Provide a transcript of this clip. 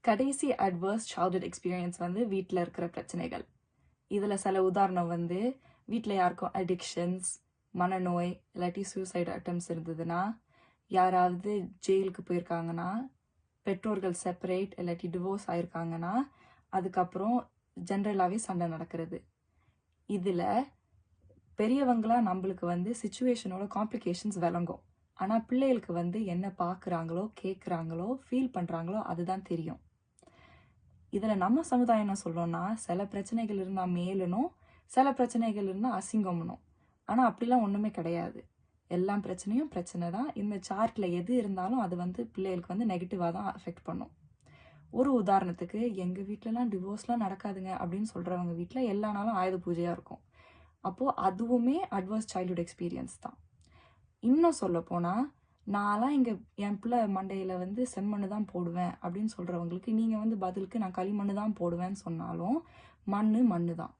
கடைசி adverse childhood experience வந்து வீட்டில் இருக்கிற பிரச்சனைகள். இதில் சில உதாரணம் வந்து வீட்டில் யாருக்கும் அடிக்ஷன்ஸ், மனநோய் இல்லாட்டி சூசைட் அட்டம்ஸ் இருந்ததுன்னா, யாராவது ஜெயிலுக்கு போயிருக்காங்கன்னா, பெற்றோர்கள் செப்பரேட் இல்லாட்டி டிவோர்ஸ் ஆயிருக்காங்கன்னா, அதுக்கப்புறம் ஜென்ரலாகவே சண்டை நடக்கிறது. இதில் பெரியவங்களா நம்மளுக்கு வந்து சுச்சுவேஷனோட காம்ப்ளிகேஷன்ஸ் விளங்கும். ஆனால் பிள்ளைகளுக்கு வந்து என்ன பார்க்குறாங்களோ, கேட்குறாங்களோ, ஃபீல் பண்ணுறாங்களோ அதுதான் தெரியும். இதில் நம்ம சமுதாயம் என்ன சொல்கிறோன்னா, சில பிரச்சனைகள் இருந்தால் மேலனும், சில பிரச்சனைகள் இருந்தால் அசிங்கம்னும். ஆனால் அப்படிலாம் ஒன்றுமே கிடையாது. எல்லா பிரச்சனையும் பிரச்சனை தான். இந்த சார்ட்டில் எது இருந்தாலும் அது வந்து பிள்ளைகளுக்கு வந்து நெகட்டிவாக தான் அஃபெக்ட் பண்ணும். ஒரு உதாரணத்துக்கு, எங்கள் வீட்டிலலாம் டிவோர்ஸ்லாம் நடக்காதுங்க அப்படின்னு சொல்கிறவங்க வீட்டில் எல்லா நாளும் ஆயுத பூஜையாக இருக்கும். அப்போது அதுவுமே அட்வர்ஸ் சைல்ட்ஹுட் எக்ஸ்பீரியன்ஸ் தான். இன்னும் சொல்லப்போனால், நான்லாம் என் பிள்ளை மண்டையில் வந்து செம்மண்ணு தான் போடுவேன் அப்படின்னு சொல்கிறவங்களுக்கு நீங்கள் வந்து பதிலுக்கு நான் களிமண்ணு தான் போடுவேன்னு சொன்னாலும் மண்ணு தான்.